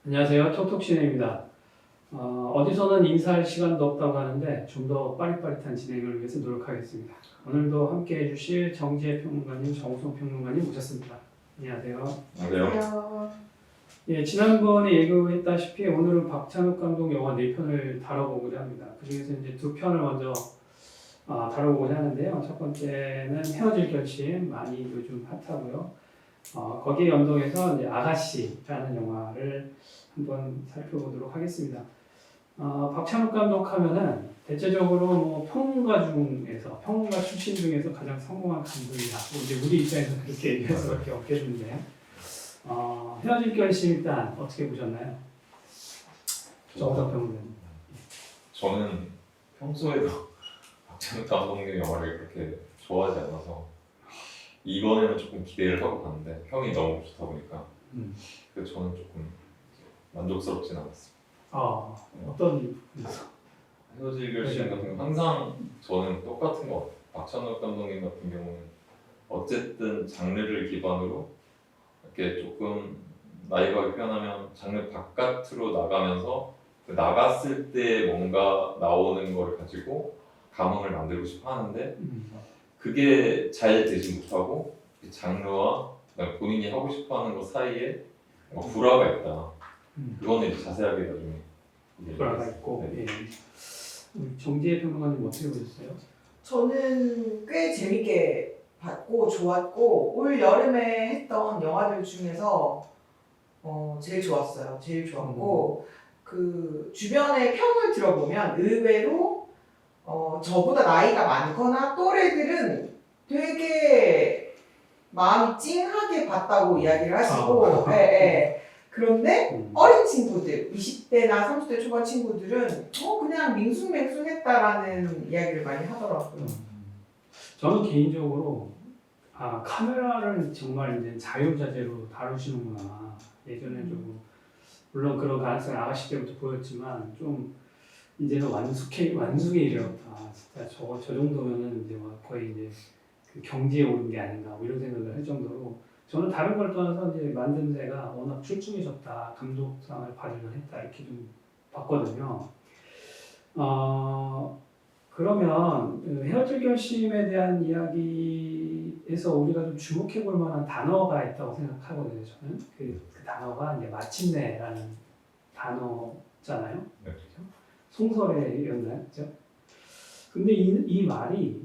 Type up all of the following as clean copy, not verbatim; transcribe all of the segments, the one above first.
안녕하세요. 톡톡신혜입니다. 어디서는 인사할 시간도 없다고 하는데 좀 더 빠릿빠릿한 진행을 위해서 노력하겠습니다. 오늘도 함께 해주실 정지혜 평론가님, 정우성 평론가님 모셨습니다. 안녕하세요. 안녕하세요. 예, 지난번에 예고했다시피 오늘은 박찬욱 감독 영화 4편을 다뤄보고자 합니다. 그 중에서 이제 2편을 먼저 다뤄보고자 하는데요. 첫 번째는 헤어질 결심, 많이 요즘 핫하고요. 거기에 연동해서 이제 아가씨라는 영화를 한번 살펴보도록 하겠습니다. 박찬욱 감독 하면은 대체적으로 뭐 평론가 출신 중에서 가장 성공한 감독이다. 이제 우리 입장에서 그렇게 얘기할 수밖에 없겠는데, 헤어질 결심 일단 어떻게 보셨나요? 정우성 평론가님. 저는 평소에도 박찬욱 감독님 영화를 그렇게 좋아하지 않아서 이번에는 조금 기대를 하고 봤는데 평이 너무 좋다 보니까 그래서 저는 조금 만족스럽진 않았습니다. 어떤 부분에서? 헤어질 결심 같은 거 항상 저는 똑같은 것 같아요. 박찬욱 감독님 같은 경우는 어쨌든 장르를 기반으로 이렇게 조금 나이가 표현하면 장르 바깥으로 나가면서 그 나갔을 때 뭔가 나오는 걸 가지고 감흥을 만들고 싶어 하는데 그게 잘 되지 못하고 그 장르와 본인이 하고 싶어 하는 것 사이에 뭔가 불화가 있다. 그거는 이제 자세하게 나중에 불화가 있고. 네. 예. 우리 정지혜 평론가님 어떻게 보셨어요? 저는 꽤 재밌게 봤고 좋았고 올 여름에 했던 영화들 중에서 제일 좋았어요. 제일 좋았고 그 주변의 평을 들어보면 의외로 저보다 나이가 많거나 또래들은 되게 마음이 찡하게 봤다고 이야기를 하시고 그런데 어린 친구들, 20대나 30대 초반 친구들은 그냥 밍숭맹숭했다라는 이야기를 많이 하더라고요. 저는 개인적으로 카메라를 정말 이제 자유자재로 다루시는구나. 예전에 좀 물론 그런 가능성이 아가씨 때부터 보였지만 좀 이제는 완숙에 이르렀다. 진짜 저 정도면은 이제 거의 이제 그 경지에 오른 게 아닌가 뭐 이런 생각을 할 정도로 저는 다른 걸 떠나서 이제 만듦새가 워낙 출중해졌다. 감독상을 받으려 했다 이렇게 좀 봤거든요. 그러면 헤어질 결심에 대한 이야기에서 우리가 좀 주목해 볼 만한 단어가 있다고 생각하거든요. 저는 그 단어가 이제 마침내라는 단어잖아요. 네. 그렇죠? 송설에였나요, 그죠? 근데 이 말이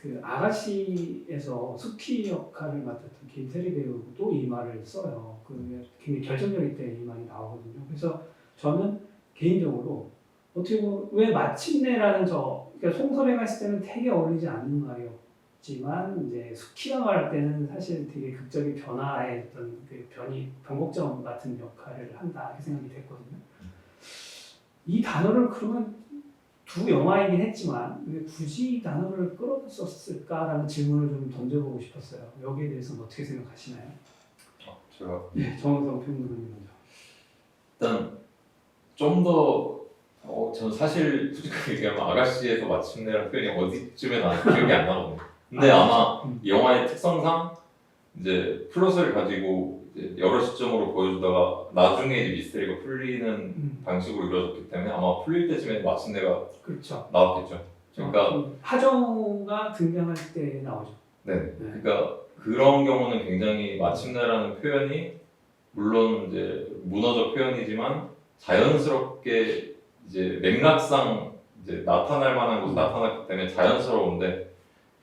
그 아가씨에서 수키 역할을 맡았던 김태리 배우도 이 말을 써요. 그 굉장히 결정적일 때 이 말이 나오거든요. 그래서 저는 개인적으로 어떻게 보면 왜 마침내라는 그러니까 송설에 갔을 때는 되게 어울리지 않는 말이었지만 이제 수키가 말할 때는 사실 되게 극적인 변화의 어떤 그 변곡점 같은 역할을 한다 이렇게 생각이 됐거든요. 이 단어를 그러면 두 영화이긴 했지만 왜 굳이 이 단어를 끌어썼을까라는 질문을 좀 던져보고 싶었어요. 여기에 대해서는 어떻게 생각하시나요? 제가 네, 정우성 평론가님 먼저. 일단 좀 더 저는 사실 솔직하게 얘기하면 아가씨에서 마침내라는 표현이 어디쯤에 나는지 기억이 안 나거든요. 근데 아마 이 영화의 특성상 이제 플롯을 가지고 이제 여러 시점으로 보여주다가 나중에 이제 미스터리가 풀리는 방식으로 이루어졌기 때문에 아마 풀릴 때쯤에 마침내가 그렇죠. 나왔겠죠. 그러니까 하정우가 등장할 때 나오죠. 네. 그러니까 그런 경우는 굉장히 마침내라는 표현이 물론 이제 문어적 표현이지만 자연스럽게 이제 맥락상 이제 나타날 만한 곳에 나타났기 때문에 자연스러운데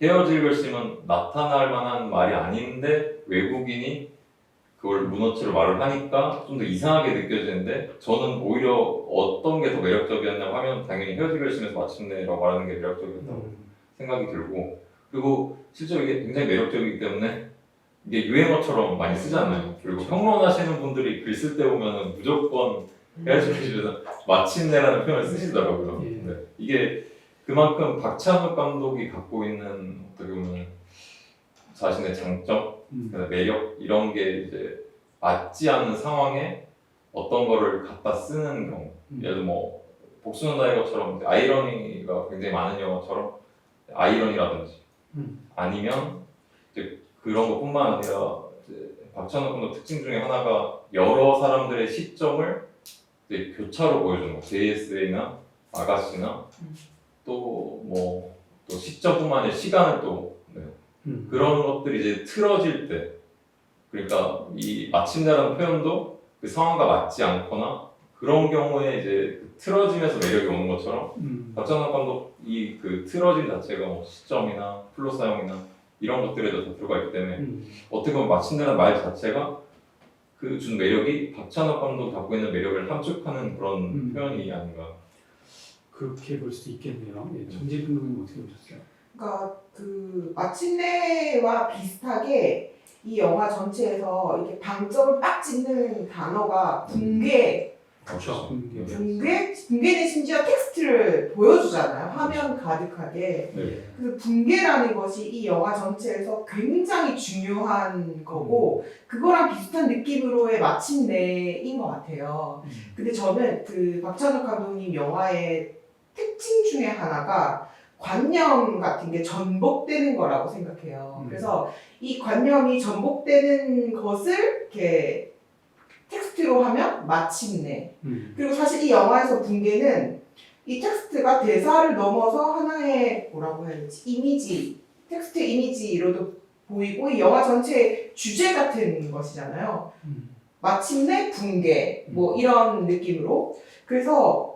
헤어질 결심은 나타날 만한 말이 아닌데 외국인이 그걸 문어치로 말을 하니까 좀 더 이상하게 느껴지는데 저는 오히려 어떤 게 더 매력적이었냐고 하면 당연히 헤어질 결심에서 마침내라고 말하는 게 매력적이었다고 생각이 들고 그리고 실제로 이게 굉장히 매력적이기 때문에 이게 유행어처럼 많이 쓰잖아요. 그리고 평론하시는 분들이 글 쓸 때 보면은 무조건 헤어질 결심에서 마침내라는 표현을 쓰시더라고요. 네. 이게 그만큼 박찬욱 감독이 갖고 있는 어떻게 보면 자신의 장점, 매력 이런 게 이제 맞지 않는 상황에 어떤 거를 갖다 쓰는 경우, 예를 들어 뭐 복수는 나의 것처럼 아이러니가 굉장히 많은 영화처럼 아이러니라든지 아니면 이제 그런 것뿐만 아니라 이제 박찬욱 감독 특징 중에 하나가 여러 사람들의 시점을 이제 교차로 보여주는 거. JSA나 아가씨나 또 뭐 또 시점뿐만 아니라 시간을 또 네. 그런 것들이 이제 틀어질 때 그러니까 이 마침내라는 표현도 그 상황과 맞지 않거나 그런 경우에 이제 그 틀어지면서 매력이 오는 것처럼 박찬욱 감독 이 그 틀어짐 자체가 뭐 시점이나 플롯 사용이나 이런 것들에도 다 들어가 있기 때문에 어떻게 보면 마침내라는 말 자체가 그 준 매력이 박찬욱 감독이 갖고 있는 매력을 함축하는 그런 표현이 아닌가. 그렇게 볼 수도 있겠네요. 예, 정재근 감독님 어떻게 보셨어요? 그러니까 그 마침내와 비슷하게 이 영화 전체에서 이렇게 방점을 빡 찍는 단어가 붕괴. 그렇죠. 붕괴는 심지어 텍스트를 보여주잖아요. 화면 가득하게. 네. 그래서 붕괴라는 것이 이 영화 전체에서 굉장히 중요한 거고 그거랑 비슷한 느낌으로의 마침내인 것 같아요. 근데 저는 그 박찬욱 감독님 영화의 특징 중에 하나가 관념 같은 게 전복되는 거라고 생각해요. 그래서 이 관념이 전복되는 것을 이렇게 텍스트로 하면 마침내. 그리고 사실 이 영화에서 붕괴는 이 텍스트가 대사를 넘어서 하나의 뭐라고 해야 되지? 이미지, 텍스트 이미지로도 보이고 이 영화 전체의 주제 같은 것이잖아요. 마침내 붕괴 뭐 이런 느낌으로. 그래서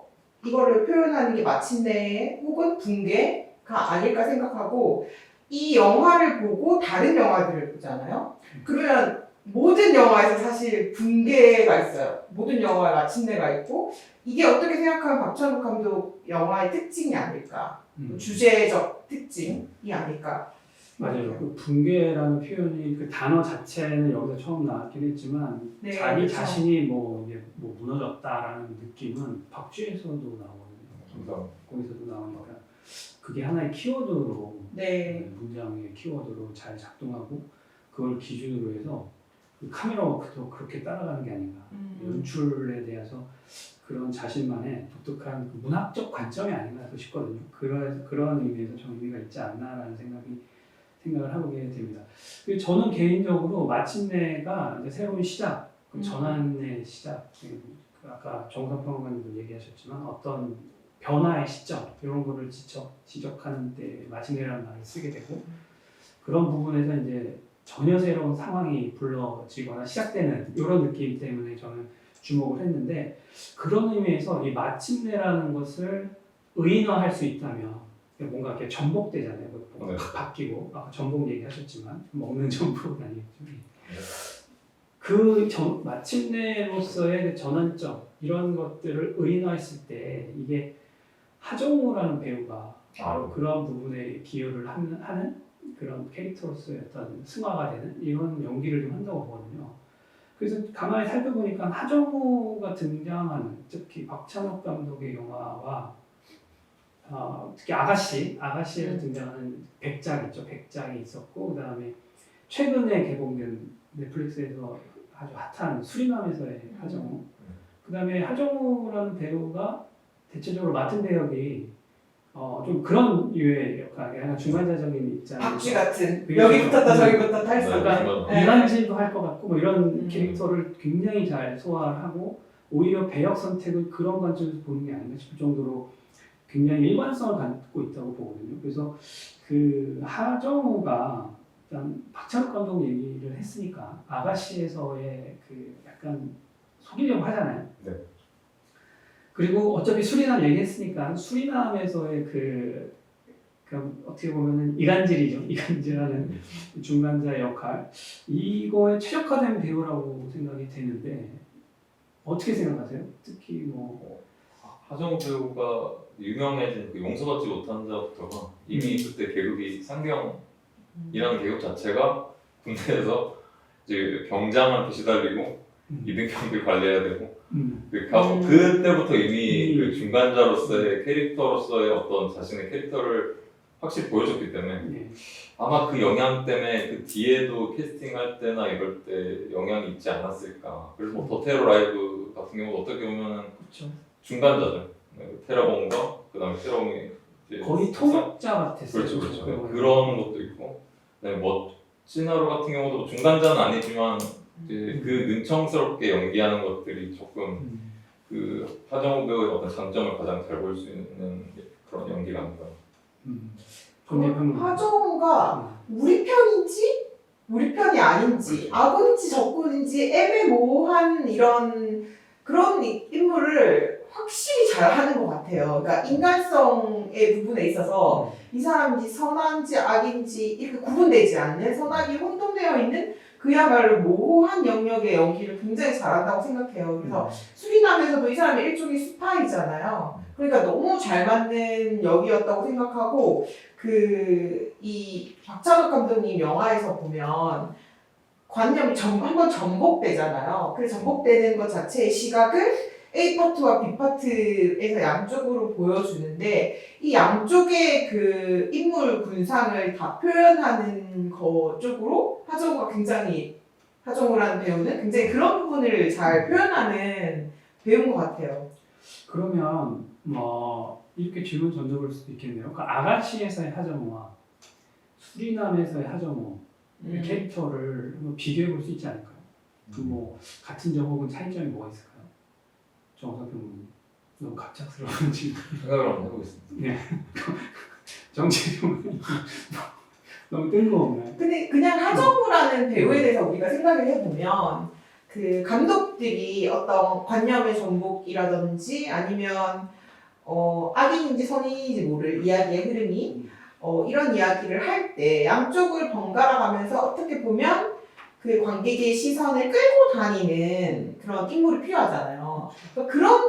이거를 표현하는 게 마침내 혹은 붕괴가 아닐까 생각하고 이 영화를 보고 다른 영화들을 보잖아요. 그러면 모든 영화에서 사실 붕괴가 있어요. 모든 영화에 마침내가 있고 이게 어떻게 생각하면 박찬욱 감독 영화의 특징이 아닐까. 주제적 특징이 아닐까. 맞아요. 그 붕괴라는 표현이 그 단어 자체는 여기서 처음 나왔긴 했지만 네, 자기 그렇죠. 자신이 뭐 이게 뭐 무너졌다라는 느낌은 박쥐에서도 나오거든요. 거기서도 나오니까 그게 하나의 키워드로 네. 문장의 키워드로 잘 작동하고 그걸 기준으로 해서 그 카메라 워크도 그렇게 따라가는 게 아닌가. 연출에 대해서 그런 자신만의 독특한 그 문학적 관점이 아닌가 싶거든요. 그런 의미에서 좀 의미가 있지 않나라는 생각을 하게 됩니다. 그리고 저는 개인적으로 마침내가 이제 새로운 시작, 그 전환의 시작, 그 아까 정우성 평론가님도 얘기하셨지만 어떤 변화의 시점 이런 거를 지적하는 때 마침내라는 말을 쓰게 되고 그런 부분에서 이제 전혀 새로운 상황이 불러지거나 시작되는 이런 느낌 때문에 저는 주목을 했는데 그런 의미에서 이 마침내라는 것을 의인화할 수 있다면 뭔가 이렇게 전복되잖아요. 뭔가 확 바뀌고 아까 전복 얘기하셨지만 먹는 전복은 아니겠지만 그 마침내로서의 그 전환점 이런 것들을 의인화했을 때 이게 하정우라는 배우가 바로 그런 부분에 기여를 하는 그런 캐릭터로서의 어떤 승화가 되는 이런 연기를 좀 한다고 보거든요. 그래서 가만히 살펴보니까 하정우가 등장하는 특히 박찬욱 감독의 영화와 특히 아가씨에 등장하는 백작 있죠. 백작이 있었고 그 다음에 최근에 개봉된 넷플릭스에서 아주 핫한 수리남에서의 하정우. 그 다음에 하정우라는 배우가 대체적으로 맡은 배역이 좀 그런 유의 역할, 약간 중간자적인 입장. 박쥐 같은 여기 붙었다 저기 붙었다 할 수 있는. 이간질도 할 것 같고 뭐 이런 캐릭터를 굉장히 잘 소화하고 오히려 배역 선택을 그런 관점에서 보는 게 아닌가 싶을 정도로 굉장히 일관성을 갖고 있다고 보거든요. 그래서 그 하정우가 일단 박찬욱 감독 얘기를 했으니까 아가씨에서의 그 약간 속이려고 하잖아요. 네. 그리고 어차피 수리남 얘기했으니까 수리남에서의 그 어떻게 보면은 이간질이죠. 이간질하는 중간자 역할 이거에 최적화된 배우라고 생각이 되는데 어떻게 생각하세요? 특히 뭐 하정우 배우가 유명해진 그 용서받지 못한 자부터가 이미 그때 계급이 상경이라는 계급 자체가 군대에서 이제 병장한테 시달리고 이등병들 관리해야 되고 그때부터 이미 그 중간자로서의 캐릭터로서의 어떤 자신의 캐릭터를 확실히 보여줬기 때문에 아마 그 영향 때문에 그 뒤에도 캐스팅할 때나 이럴 때 영향이 있지 않았을까. 그래서 뭐 더 테러 라이브 같은 경우도 어떻게 보면은 그렇죠. 중간자죠. 테러범과 그다음에 테러범이 거의 통역자 같았어요. 그렇죠. 그런 것도 있고 그다음에 멋진 하루 같은 경우도 중간자는 아니지만 이제 그 능청스럽게 연기하는 것들이 조금 그 하정우 배우의 어떤 장점을 가장 잘 볼 수 있는 그런 연기가 아닌가. 정예평 하정우가 우리 편인지 우리 편이 아닌지 악원인지 적군인지 애매모호한 이런 그런 인물을 확실히 잘 하는 것 같아요. 그러니까 인간성의 부분에 있어서 이 사람인지 선한지 악인지 이렇게 구분되지 않는 선악이 혼동되어 있는 그야말로 모호한 영역의 연기를 굉장히 잘한다고 생각해요. 그래서 수리남에서도 이 사람이 일종의 스파이잖아요. 그러니까 너무 잘 맞는 역이었다고 생각하고 이 박찬욱 감독님 영화에서 보면 관념이 한번 전복되잖아요. 그래서 전복되는 것 자체의 시각을 A 파트와 B 파트에서 양쪽으로 보여주는데 이 양쪽의 그 인물 군상을 다 표현하는 것 쪽으로 하정우라는 배우는 굉장히 그런 부분을 잘 표현하는 배우인 것 같아요. 그러면 뭐 이렇게 질문 던져볼 수도 있겠네요. 그 아가씨에서의 하정우와 수리남에서의 하정우 캐릭터를 한번 비교해 볼 수 있지 않을까요? 뭐 같은 점 혹은 차이점이 뭐가 있을까요? 정석 평론님 너무 갑작스러운 질문. 생각을 한번 해보겠습니다. 네. 정치 평론님 너무 뜬금없나요? 근데 그냥 하정우라는 배우에 대해서 우리가 생각을 해보면 그 감독들이 어떤 관념의 전복이라든지 아니면 악인인지 선인인지 모를 이야기의 흐름이 이런 이야기를 할 때 양쪽을 번갈아 가면서 어떻게 보면 그 관객의 시선을 끌고 다니는 그런 인물이 필요하잖아요. 그러니까 그런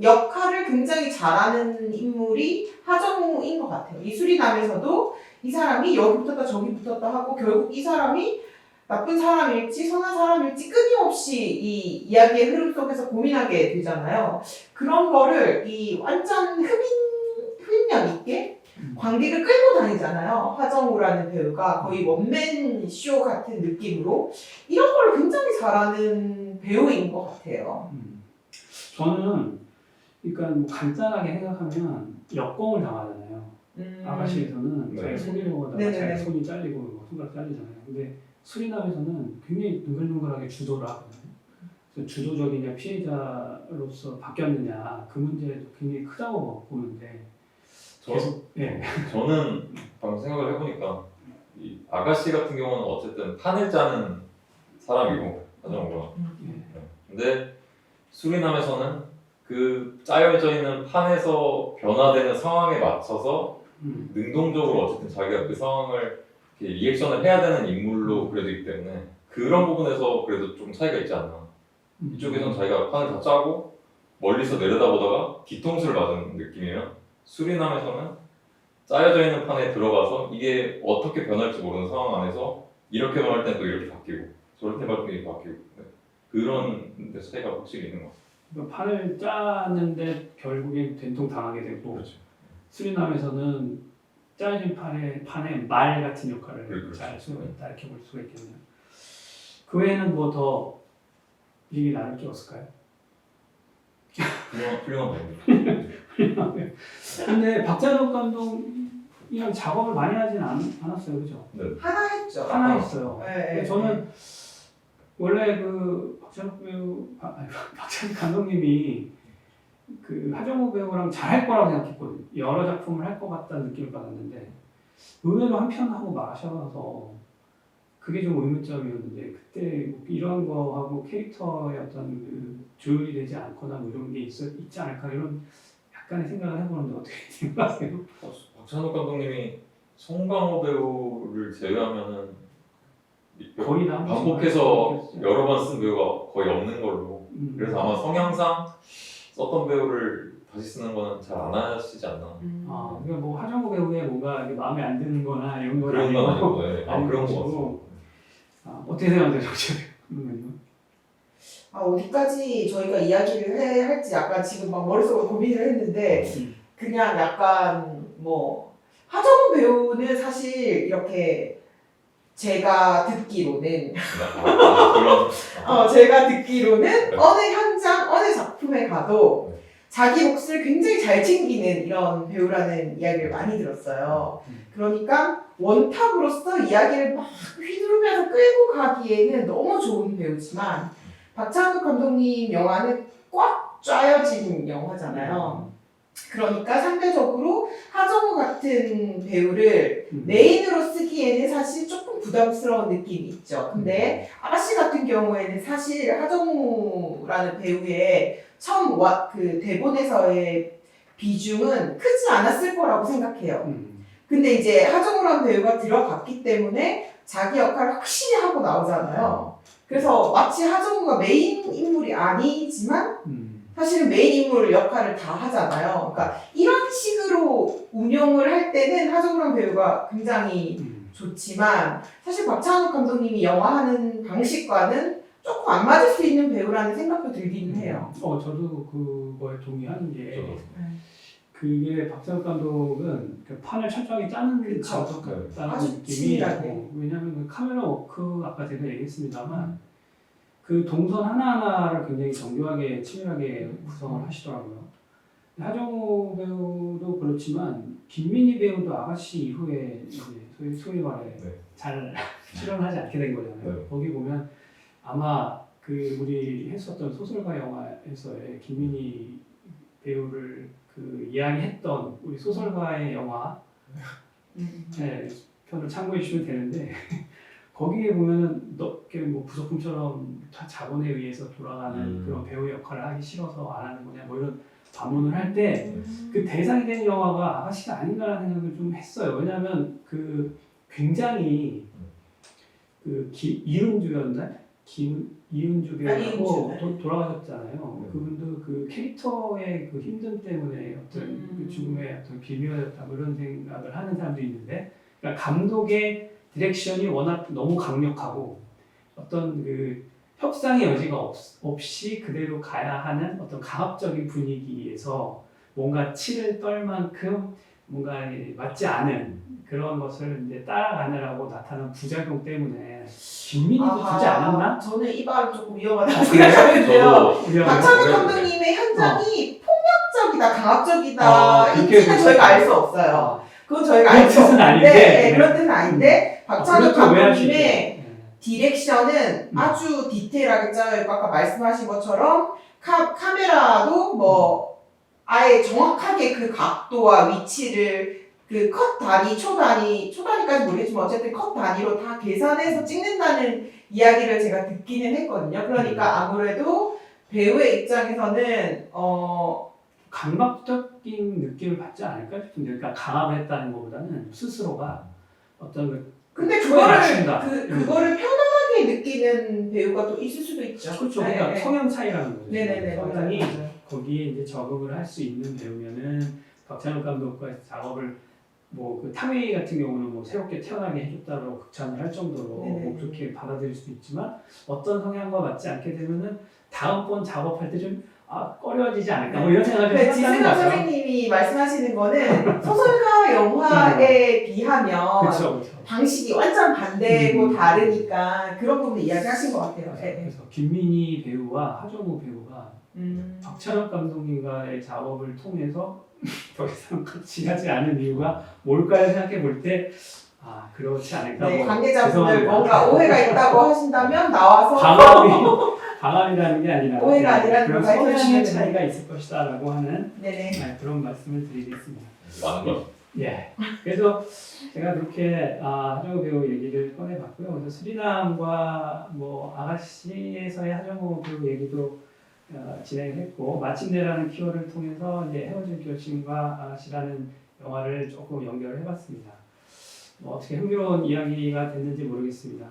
역할을 굉장히 잘하는 인물이 하정우인 것 같아요. 이 수리남에서도 이 사람이 여기 붙었다 저기 붙었다 하고 결국 이 사람이 나쁜 사람일지 선한 사람일지 끊임없이 이 이야기의 흐름 속에서 고민하게 되잖아요. 그런 거를 이 완전 흡인력 있게 관객을 끌고 다니잖아요. 하정우라는 배우가 거의 원맨 쇼 같은 느낌으로 이런 걸 굉장히 잘하는 배우인 것 같아요. 저는 그러니까 뭐 간단하게 생각하면 역공을 당하잖아요. 아가씨에서는 자기 속이려고 하다가 네네네. 자기 손이 잘리고 뭐 손가락 잘리잖아요. 근데 수리남에서는 굉장히 능글능글하게 주도를 하거든요. 그래서 주도적이냐 피해자로서 바뀌었느냐 그 문제도 굉장히 크다고 보는데 저는 방금 생각을 해보니까 이 아가씨 같은 경우는 어쨌든 판을 짜는 사람이고 하정우가. 근데 수리남에서는 그 짜여져 있는 판에서 변화되는 상황에 맞춰서 능동적으로 어쨌든 자기가 그 상황을 이렇게 리액션을 해야 되는 인물로 그려지기 때문에 그런 부분에서 그래도 좀 차이가 있지 않나. 이쪽에서는 자기가 판을 다 짜고 멀리서 내려다보다가 뒤통수를 맞은 느낌이면 수리남에서는 짜여져 있는 판에 들어가서 이게 어떻게 변할지 모르는 상황 안에서 이렇게 변할 때는 또 이렇게 바뀌고 저렇게 변할 때는 바뀌고 그런 데 차이가 확실히 있는 것 같아요. 그러니까 판을 짜는데 결국엔 된통 당하게 되고 그렇죠. 수리남에서는 짜여진 판에 말 같은 역할을 그렇죠. 잘 할 수가 있다 이렇게 볼 수가 있겠네요. 그 외에는 뭐 더 얘기 나눌 게 없을까요? 훌륭한 배우입니다. 근데 박찬욱 감독이랑 작업을 많이 하진 않았어요, 그죠? 하나 했죠. 하나 했어요. 네, 저는 원래 그 박찬욱 감독님이 그 하정우 배우랑 잘할 거라고 생각했거든요. 여러 작품을 할 것 같다는 느낌을 받았는데 의외로 한 편 하고 마셔서 그게 좀 의문점이었는데 그때 이런 거하고 캐릭터의 어떤 그 조율이 되지 않거나 뭐 이런 게 있지 않을까 이런 약간의 생각을 해보는데 어떻게 생각하세요? 박찬욱 감독님이 송강호 배우를 제외하면은 거의 다 반복해서 여러 번 쓴 배우가 거의 없는 걸로. 그래서 아마 성향상 썼던 배우를 다시 쓰는 거는 잘 안 하시지 않나. 그러니까 뭐 하정우 배우의 뭔가 이렇게 마음에 안 드는거나 이런 건 그런 건 아니고 아니고, 네. 아닌 그런 거 것이고. 같습니다. 어떻게 생각하세요, 정치 배우는? 어디까지 저희가 이야기를 해야 할지 약간 지금 막 머릿속으로 고민을 했는데 그냥 약간 뭐 하정우 배우는 사실 이렇게 제가 듣기로는 제가 듣기로는 어느 현장 어느 작품에 가도 자기 몫을 굉장히 잘 챙기는 이런 배우라는 이야기를 많이 들었어요. 그러니까 원탑으로서 이야기를 막 휘두르면서 끌고 가기에는 너무 좋은 배우지만 박찬욱 감독님 영화는 꽉 짜여진 영화잖아요. 그러니까 상대적으로 하정우 같은 배우를 메인으로 쓰기에는 사실 조금 부담스러운 느낌이 있죠. 근데 아가씨 같은 경우에는 사실 하정우라는 배우의 처음 그 대본에서의 비중은 크지 않았을 거라고 생각해요. 근데 이제 하정우라는 배우가 들어갔기 때문에 자기 역할을 확실히 하고 나오잖아요. 그래서 마치 하정우가 메인 인물이 아니지만 사실은 메인 인물 역할을 다 하잖아요. 그러니까 이런 식으로 운영을 할 때는 하정우라는 배우가 굉장히 좋지만 사실 박찬욱 감독님이 영화 하는 방식과는 조금 안 맞을 수 있는 배우라는 생각도 들기는 해요. 저도 그거에 동의하는 게 저도. 그게 박찬욱 감독은 그 판을 철저하게 짜는 그쵸. 감독 같다는 아주 느낌이 치밀하게. 왜냐하면 그 카메라 워크 아까 제가 얘기했습니다만 그 동선 하나하나를 굉장히 정교하게 치밀하게 구성을 하시더라고요. 하정우 배우도 그렇지만 김민희 배우도 아가씨 이후에 이제 소위 말해 네. 잘 출연하지 않게 된 거잖아요. 네. 거기 보면 아마 그 우리 했었던 소설가 영화에서의 김민희 배우를 그 이야기했던 우리 소설가의 영화 네, 편을 참고해 주시면 되는데 거기에 보면은 뭐 부속품처럼 다 자본에 의해서 돌아가는 그런 배우 역할을 하기 싫어서 안 하는 거냐 뭐 이런 반문을 할 때 그 대상이 되는 영화가 아가씨가 아닌가라는 생각을 좀 했어요. 왜냐하면 그 굉장히 그 이은주였나? 이은주 배우라고 돌아가셨잖아요. 네. 그분도 그 캐릭터의 그 힘듦 때문에 어떤 그 죽음의 어떤 비밀이었다 뭐 이런 생각을 하는 사람도 있는데, 그러니까 감독의 디렉션이 워낙 너무 강력하고 어떤 그 협상의 여지가 없이 그대로 가야 하는 어떤 강압적인 분위기에서 뭔가 치를 떨 만큼 뭔가 맞지 않은 그런 것을 이제 따라가느라고 나타난 부작용 때문에 김민희도 두지 않았나? 저는 이 말은 조금 위험하다고 생각하는데요. 저도 박찬욱 그래요. 감독님의 현장이 폭력적이다, 강압적이다 인지는 저희가 알 수 없어요. 그건 저희가 알 수 뜻은 아닌데. 없는데 그런 뜻은 아닌데 박찬욱 그렇다고 오해할 수 감독님의 있죠. 디렉션은 아주 디테일하게 짜여있고 아까 말씀하신 것처럼 카메라도 뭐 아예 정확하게 그 각도와 위치를 그 컷 단위, 초 단위까지 모르겠지만 어쨌든 컷 단위로 다 계산해서 찍는다는 이야기를 제가 듣기는 했거든요. 그러니까 아무래도 배우의 입장에서는 강박적인 느낌을 받지 않을까 싶은데, 그러니까 강압을 했다는 것보다는 스스로가 어떤 근데 초에 맞춘다. 그거를 편안하게 느끼는 배우가 또 있을 수도 있죠. 그렇죠. 네, 그러니까 네. 성향 차이라는 거죠. 네네네. 성향이 맞아요. 거기에 이제 적응을 할 수 있는 배우면은 박찬욱 감독과 작업을 뭐 그 탕웨이 같은 경우는 뭐 새롭게 태어나게 해줬다고 극찬을 할 정도로 네네. 뭐 그렇게 받아들일 수도 있지만 어떤 성향과 맞지 않게 되면은 다음번 작업할 때 좀 꺼려지지 않을까 뭐 이런 생각을 네, 좀 한다는 지승현 거죠. 선생님이 말씀하시는 거는 소설가 영화에 비하면 그렇죠. 방식이 완전 반대고 다르니까 그런 부분 이야기하신 것 같아요. 네, 네. 그래서 김민희 배우와 하정우 배우가 박찬욱 감독님과의 작업을 통해서 더 이상 같이 하지 않은 이유가 뭘까요? 생각해 볼 때 그렇지 않을까. 네, 뭐, 관계자분들 죄송합니다. 뭔가 오해가 있다고 하신다면 나와서 방함이라는 게 아니라 오해가 아니라는 그런 걸 밝혀주시면 성향의 됩니다. 차이가 있을 것이다라고 하는 네네. 그런 말씀을 드리겠습니다. 많은 것. 예. 그래서 제가 그렇게 하정우 배우 얘기를 꺼내봤고요. 그래서 수리남과 뭐 아가씨에서의 하정우 배우 얘기도 진행했고, 마침내라는 키워드를 통해서 이제 헤어질 결심과 아가씨라는 영화를 조금 연결을 해봤습니다. 뭐 어떻게 흥미로운 이야기가 됐는지 모르겠습니다.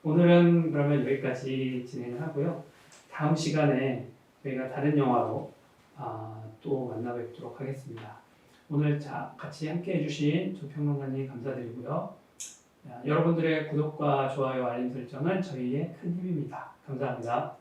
오늘은 그러면 여기까지 진행을 하고요. 다음 시간에 저희가 다른 영화로 또 만나 뵙도록 하겠습니다. 오늘 같이 함께 해주신 조평론가님 감사드리고요. 여러분들의 구독과 좋아요, 알림 설정은 저희의 큰 힘입니다. 감사합니다.